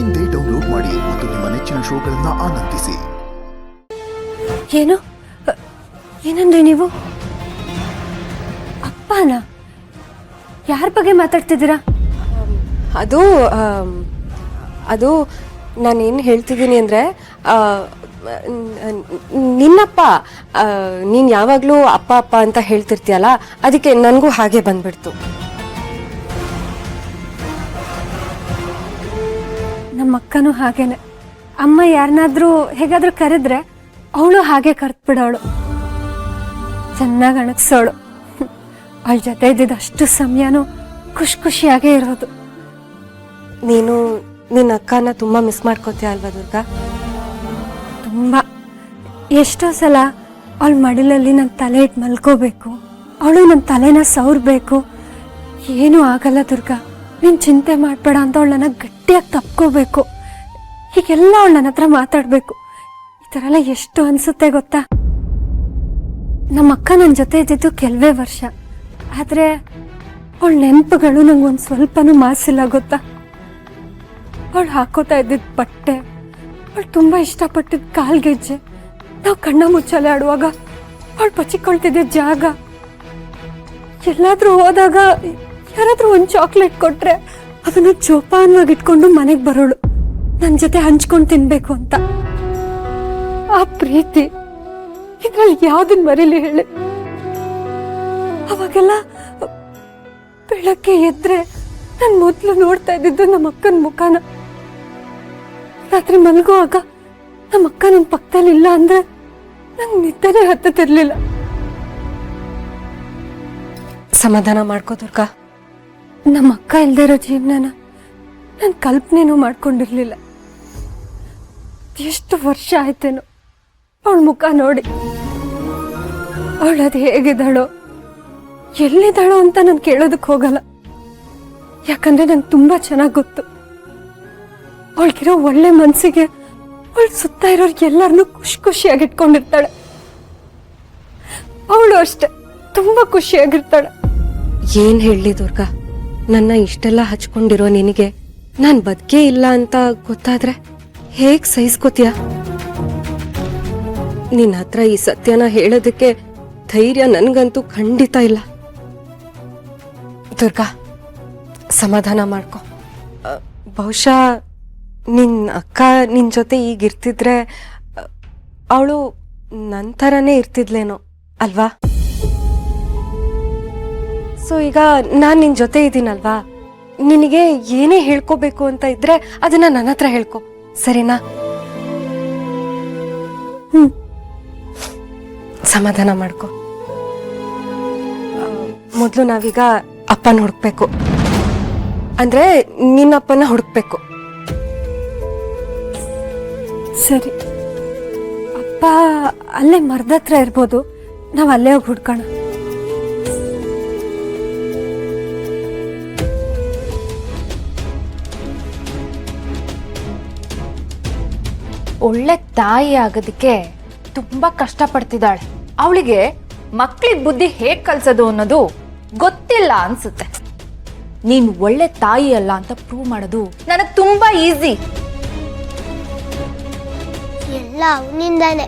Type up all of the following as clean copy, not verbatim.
ಇಂದೇ ಡೌನ್ಲೋಡ್ ಮಾಡಿ ಮತ್ತು ನಿಮ್ಮ ನೆಚ್ಚಿನ ಶೋಗಳನ್ನು ಆನಂದಿಸಿ. ಏನು ಏನಂದ್ರೆ ನೀವು ಅಪ್ಪನ ಯಾರ ಬಗ್ಗೆ ಮಾತಾಡ್ತಿದ್ದೀರಾ? ಅದು ಅದು ನಾನೇನು ಹೇಳ್ತಿದ್ದೀನಿ ಅಂದರೆ ನಿನ್ನಪ್ಪ ನೀನು ಯಾವಾಗಲೂ ಅಪ್ಪ ಅಪ್ಪ ಅಂತ ಹೇಳ್ತಿರ್ತೀಯಲ್ಲ, ಅದಕ್ಕೆ ನನಗೂ ಹಾಗೆ ಬಂದ್ಬಿಡ್ತು. ನಮ್ಮ ಅಕ್ಕನೂ ಹಾಗೇನೆ. ಅಮ್ಮ ಯಾರನ್ನಾದ್ರೂ ಹೇಗಾದ್ರೂ ಕರೆದ್ರೆ ಅವಳು ಹಾಗೆ ಕರೆದ್ಬಿಡೋಳು, ಚೆನ್ನಾಗಿ ಅಣಗ್ಸೋಳು. ಅವಳ ಜೊತೆ ಇದ್ದಿದ್ದು ಅಷ್ಟು ಸಮಯನೂ ಖುಷಿಯಾಗೇ ಇರೋದು. ನೀನು ನಿನ್ನ ಅಕ್ಕನ ತುಂಬ ಮಿಸ್ ಮಾಡ್ಕೋತೀಯ ಅಲ್ವಾ ದುರ್ಗಾ? ತುಂಬ. ಎಷ್ಟೋ ಸಲ ಅವಳ ಮಡಿಲಲ್ಲಿ ನನ್ನ ತಲೆ ಇಟ್ಟು ಮಲ್ಕೋಬೇಕು, ಅವಳು ನನ್ನ ತಲೆನ ಸವರ್ಬೇಕು. ಏನೂ ಆಗಲ್ಲ ದುರ್ಗಾ, ನೀನು ಚಿಂತೆ ಮಾಡಬೇಡ ಅಂತ ಅವಳು ನನ್ನ ಗಟ್ಟಿಯಾಗಿ ತಪ್ಕೋಬೇಕು. ಹೀಗೆಲ್ಲ ಅವಳು ನನ್ನ ಹತ್ರ ಮಾತಾಡಬೇಕು. ಈ ಥರ ಎಲ್ಲ ಎಷ್ಟು ಅನಿಸುತ್ತೆ ಗೊತ್ತಾ? ನಮ್ಮ ಅಕ್ಕ ನನ್ನ ಜೊತೆ ಇದ್ದಿದ್ದು ಕೆಲವೇ ವರ್ಷ, ಆದರೆ ಅವಳ ನೆನಪುಗಳು ನಂಗೊಂದು ಸ್ವಲ್ಪನೂ ಮಾಸಿಲ್ಲ ಗೊತ್ತಾ? ಅವಳು ಹಾಕೋತಾ ಇದ್ದಿದ್ದ ಬಟ್ಟೆ, ಅವಳು ತುಂಬ ಇಷ್ಟಪಟ್ಟಿದ್ದ ಕಾಲ್ಗೆಜ್ಜೆ, ನಾವು ಕಣ್ಣ ಮುಚ್ಚಲೆ ಆಡುವಾಗ ಅವಳು ಬಚ್ಚಿಕೊಳ್ತಿದ್ದ ಜಾಗ, ಎಲ್ಲಾದ್ರೂ ಹೋದಾಗ ಯಾರಾದ್ರೂ ಒಂದು ಚಾಕ್ಲೇಟ್ ಕೊಟ್ರೆ ಅದನ್ನು ಜೋಪಾನವಾಗಿ ಇಟ್ಕೊಂಡು ಮನೆಗೆ ಬರೋಳು, ನನ್ನ ಜೊತೆ ಹಂಚ್ಕೊಂಡು ತಿನ್ಬೇಕು ಅಂತ. ಆ ಪ್ರೀತಿ ಇದ್ರಲ್ಲಿ ಯಾವ್ದನ್ ಮರೀಲಿ ಹೇಳಿ? ಅವಾಗೆಲ್ಲ ಬೆಳಗ್ಗೆ ಎದ್ರೆ ನಾನು ಮೊದಲು ನೋಡ್ತಾ ಇದ್ದಿದ್ದು ನಮ್ಮ ಅಕ್ಕನ ಮುಖಾನ. ರಾತ್ರಿ ಮಲಗುವಾಗ ನಮ್ಮ ಅಕ್ಕ ನನ್ನ ಪಕ್ಕದಲ್ಲಿ ಇಲ್ಲ ಅಂದ್ರೆ ನಂಗೆ ನಿದ್ದೆನೇ ಹತ್ತತಿರ್ಲಿಲ್ಲ. ಸಮಾಧಾನ ಮಾಡ್ಕೋ ದುರ್ಗಾ. ನಮ್ಮ ಅಕ್ಕ ಇಲ್ದೇ ಇರೋ ಜೀವನನ ನಾನು ಕಲ್ಪನೆನೂ ಮಾಡ್ಕೊಂಡಿರ್ಲಿಲ್ಲ. ಎಷ್ಟು ವರ್ಷ ಆಯ್ತೇನೋ ಅವಳ ಮುಖ ನೋಡಿ. ಅವಳದು ಹೇಗಿದ್ದಾಳೋ ಎಲ್ಲಿದ್ದಾಳೋ ಅಂತ ನಾನು ಕೇಳೋದಕ್ಕೆ ಹೋಗಲ್ಲ, ಯಾಕಂದ್ರೆ ನಂಗೆ ತುಂಬಾ ಚೆನ್ನಾಗಿ ಗೊತ್ತು. ಅವಳಿಗಿರೋ ಒಳ್ಳೆ ಮನ್ಸಿಗೆ ಅವಳ ಸುತ್ತ ಇರೋರ್ಗೆ ಎಲ್ಲರನ್ನೂ ಖುಷಿಯಾಗಿ ಇಟ್ಕೊಂಡಿರ್ತಾಳೆ. ಅವಳು ಅಷ್ಟೆ ತುಂಬಾ ಖುಷಿಯಾಗಿರ್ತಾಳೆ. ಏನ್ ಹೇಳಲಿ ದುರ್ಗಾ, ನನ್ನ ಇಷ್ಟೆಲ್ಲ ಹಚ್ಕೊಂಡಿರೋ ನಿನಗೆ ನಾನ್ ಬದುಕೇ ಇಲ್ಲ ಅಂತ ಗೊತ್ತಾದ್ರೆ ಹೇಗ್ ಸಹಿಸ್ಕೋತೀಯ? ನಿನ್ನ ಹತ್ರ ಈ ಸತ್ಯನ ಹೇಳೋದಕ್ಕೆ ಧೈರ್ಯ ನನ್ಗಂತೂ ಖಂಡಿತ ಇಲ್ಲ. ದುರ್ಗಾ, ಸಮಾಧಾನ ಮಾಡ್ಕೊ. ಬಹುಶಃ ನಿನ್ ಅಕ್ಕ ನಿನ್ ಜೊತೆ ಈಗ ಇರ್ತಿದ್ರೆ ಅವಳು ನನ್ನ ಥರನೇ ಇರ್ತಿದ್ಲೇನೋ ಅಲ್ವಾ? ಸೊ ಈಗ ನಾನು ನಿನ್ ಜೊತೆ ಇದ್ದೀನಲ್ವಾ, ನಿನಗೆ ಏನೇ ಹೇಳ್ಕೋಬೇಕು ಅಂತ ಇದ್ರೆ ಅದನ್ನ ನನ್ನ ಹತ್ರ ಹೇಳ್ಕೊ, ಸರಿನಾ? ಸಮಾಧಾನ ಮಾಡ್ಕೊ. ಮೊದಲು ನಾವೀಗ ಅಪ್ಪನ ಹುಡುಕ್ಬೇಕು, ಅಂದ್ರೆ ನಿನ್ನಪ್ಪನ ಹುಡುಕ್ಬೇಕು. ಸರಿ, ಅಪ್ಪ ಅಲ್ಲೇ ಮರದ ಹತ್ರ ಇರ್ಬೋದು, ನಾವು ಅಲ್ಲೇ ಹೋಗಿ ಹುಡ್ಕೋಣ. ಒಳ್ಳೆ ತಾಯಿ ಆಗೋದಕ್ಕೆ ತುಂಬಾ ಕಷ್ಟಪಡ್ತಿದ್ದಾಳೆ. ಅವಳಿಗೆ ಮಕ್ಳಿಗೆ ಬುದ್ಧಿ ಹೇಗ್ ಕಲ್ಸೋದು ಅನ್ನೋದು ಗೊತ್ತಿಲ್ಲ ಅನ್ಸುತ್ತೆ. ನೀನ್ ಒಳ್ಳೆ ತಾಯಿ ಅಲ್ಲ ಅಂತ ಪ್ರೂವ್ ಮಾಡೋದು ನನಗ್ ತುಂಬಾ ಈಸಿ. ಎಲ್ಲ ಅವನಿಂದಾನೆ.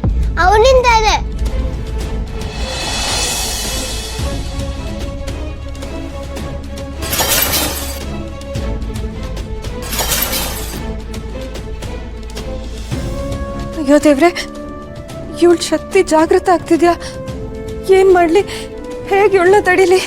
ಅಯ್ಯೋ ದೇವ್ರೆ, ಇವಳ ಶಕ್ತಿ ಜಾಗೃತ ಆಗ್ತಿದ್ಯಾ? ಏನ್ ಮಾಡ್ಲಿ, ಹೇಗೆ ಇವಳನ್ನ ತಡಿಲಿ?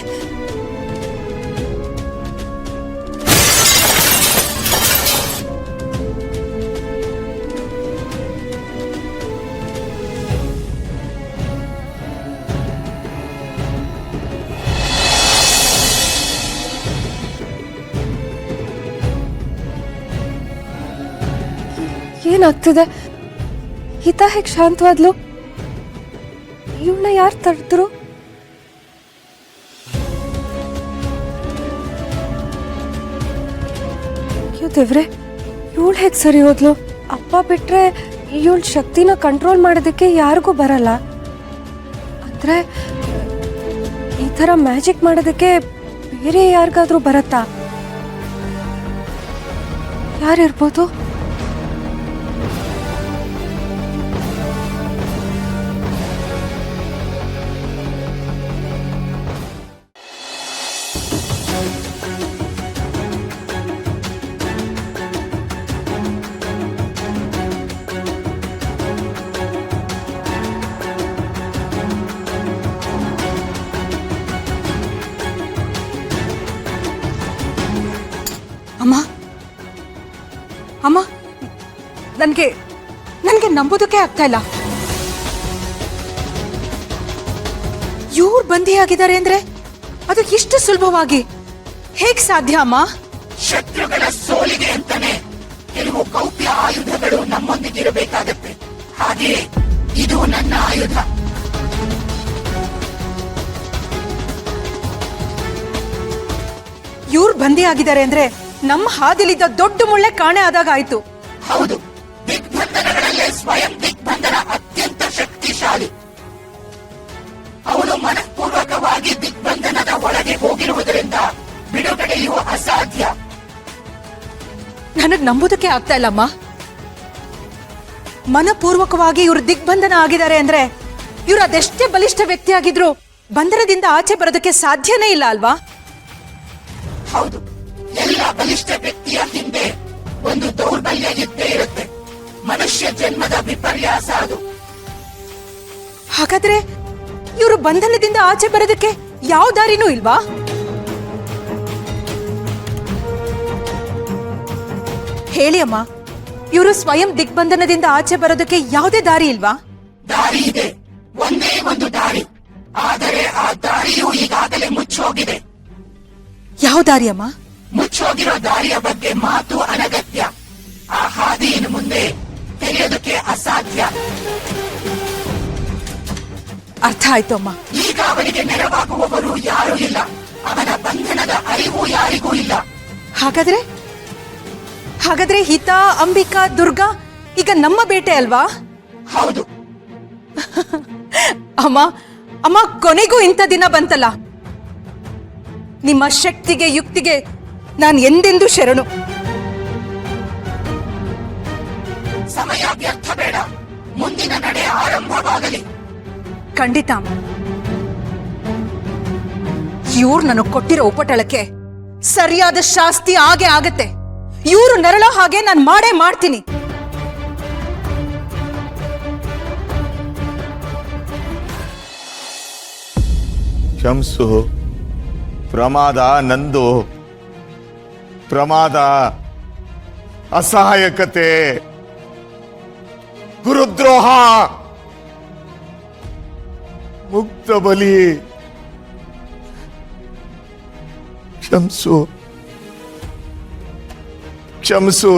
ಏನಾಗ್ತಿದೆ? ಹಿತ ಹೇಗೆ ಶಾಂತವಾದ್ಲು? ಇವಳನ್ನ ಯಾರು ತಡೆದ್ರು? ದೇವ್ರೆ, ಇವಳು ಹೇಗೆ ಸರಿ ಹೋದ್ಲು? ಅಪ್ಪ ಬಿಟ್ರೆ ಇವಳ ಶಕ್ತಿನ ಕಂಟ್ರೋಲ್ ಮಾಡೋದಕ್ಕೆ ಯಾರಿಗೂ ಬರಲ್ಲ. ಅಂದ್ರೆ ಈ ತರ ಮ್ಯಾಜಿಕ್ ಮಾಡೋದಕ್ಕೆ ಬೇರೆ ಯಾರಿಗಾದ್ರೂ ಬರತ್ತಾ? ಯಾರಿರ್ಬೋದು? ಅಮ್ಮ, ನನಗೆ ನಂಬೋದಕ್ಕೆ ಆಗ್ತಾ ಇಲ್ಲ. ಇವ್ರು ಬಂಧಿಯಾಗಿದ್ದಾರೆ ಅಂದ್ರೆ ಅದು ಇಷ್ಟು ಸುಲಭವಾಗಿ ಹೇಗ್ ಸಾಧ್ಯ ಅಮ್ಮ? ಶತ್ರುಗಳ ಸೋಲಿಗೆ ಅಂತಾನೆ ಕೆಲವು ಗೌಪ್ಯ ಆಯುಧಗಳು ನಮ್ಮೊಂದಿಗಿರಬೇಕಾಗತ್ತೆ. ಹಾಗೆ ಇದು ನನ್ನ ಆಯುಧ. ಇವ್ರು ಬಂಧಿಯಾಗಿದ್ದಾರೆ ಅಂದ್ರೆ ನಮ್ಮ ಹಾದಿಲಿದ್ದ ದೊಡ್ಡ ಮುಳ್ಳೆ ಕಾಣೆ ಆದಾಗ ಆಯ್ತು. ಹೌದು, ದಿಗ್ಬಂಧನಗಳಲ್ಲೇ ಸ್ವಯಂ ದಿಗ್ಬಂಧನ ಅತ್ಯಂತ ಶಕ್ತಿಶಾಲಿ. ಅವನು ಮನಃಪೂರ್ವಕವಾಗಿ ದಿಗ್ಬಂಧನದ ಒಳಗೆ ಹೋಗಿರುವುದರಿಂದ ಬಿಡುಗಡೆಯು ಅಸಾಧ್ಯ. ನನಗ್ ನಂಬೋದಕ್ಕೆ ಆಗ್ತಾ ಇಲ್ಲಮ್ಮ. ಮನಪೂರ್ವಕವಾಗಿ ಇವ್ರು ದಿಗ್ಬಂಧನ ಆಗಿದ್ದಾರೆ ಅಂದ್ರೆ ಇವ್ರು ಅದೆಷ್ಟೇ ಬಲಿಷ್ಠ ವ್ಯಕ್ತಿ ಆಗಿದ್ರು ಬಂಧನದಿಂದ ಆಚೆ ಬರೋದಕ್ಕೆ ಸಾಧ್ಯನೇ ಇಲ್ಲ ಅಲ್ವಾ? ಹೌದು, ಎಲ್ಲ ಬಲಿಷ್ಠ ವ್ಯಕ್ತಿಯ ಹಿಂದೆ ಒಂದು ದೌರ್ಬಲ್ಯ ಇದ್ದೇ ಇರುತ್ತೆ. ಮನುಷ್ಯ ಜನ್ಮದ ವಿಪರ್ಯಾಸ ಅದು. ಹಾಗಾದ್ರೆ ಇವರು ಬಂಧನದಿಂದ ಆಚೆ ಬರೋದಕ್ಕೆ ಯಾವ ದಾರಿನೂ ಇಲ್ವಾ? ಹೇಳಿ ಅಮ್ಮ, ಇವರು ಸ್ವಯಂ ದಿಗ್ಬಂಧನದಿಂದ ಆಚೆ ಬರೋದಕ್ಕೆ ಯಾವುದೇ ದಾರಿ ಇಲ್ವಾ? ದಾರಿ ಇದೆ, ಒಂದೇ ಒಂದು ದಾರಿ. ಆದರೆ ಆ ದಾರಿಯು ಈಗಾಗಲೇ ಮುಚ್ಚೋಗಿದೆ. ಯಾವ ದಾರಿ ಅಮ್ಮ? ಮುಚ್ಚೋಗಿರೋ ದಾರಿಯ ಬಗ್ಗೆ ಮಾತು ಅನಗತ್ಯ. ಆ ಹಾದಿ ಇನ್ನು ಮುಂದೆ ತೆರೆಯೋದಕ್ಕೆ ಅಸಾಧ್ಯ. ಅರ್ಥ ಆಯ್ತು ಅಮ್ಮ. ಈಗ ಅವನಿಗೆ ನೆರವಾಗುವವರು ಯಾರೂ ಇಲ್ಲ. ಅವನ ಬಂಧನದ ಅರಿವು ಯಾರಿಗೂ ಇಲ್ಲ. ಹಾಗಾದ್ರೆ ಹಿತಾ, ಅಂಬಿಕಾ, ದುರ್ಗಾ ಈಗ ನಮ್ಮ ಬೇಟೆ ಅಲ್ವಾ? ಹೌದು. ಅಮ್ಮ, ಕೊನೆಗೂ ಇಂಥ ದಿನ ಬಂತಲ್ಲ. ನಿಮ್ಮ ಶಕ್ತಿಗೆ, ಯುಕ್ತಿಗೆ ನಾನು ಎಂದೆಂದೂ ಶರಣು. ಸಮಯ ವ್ಯರ್ಥ ಬೇಡ, ಮುಂದಿನ ನಡೆ ಆರಂಭವಾಗಲಿ. ಖಂಡಿತ ಅಮ್ಮ. ಇವ್ರು ನನಗೆ ಕೊಟ್ಟಿರೋ ಉಪಟಳಕ್ಕೆ ಸರಿಯಾದ ಶಾಸ್ತಿ ಆಗೇ ಆಗತ್ತೆ. ಇವ್ರು ನರಳೋ ಹಾಗೆ ನಾನು ಮಾಡೇ ಮಾಡ್ತೀನಿ. ಕ್ಷಮಿಸು, ಪ್ರಮಾದ ನಂದು. ಪ್ರಮಾದ, ಅಸಹಾಯಕತೆ, ಗುರುದ್ರೋಹ, ಮುಕ್ತ ಬಲಿ. ಕ್ಷಮಿಸು.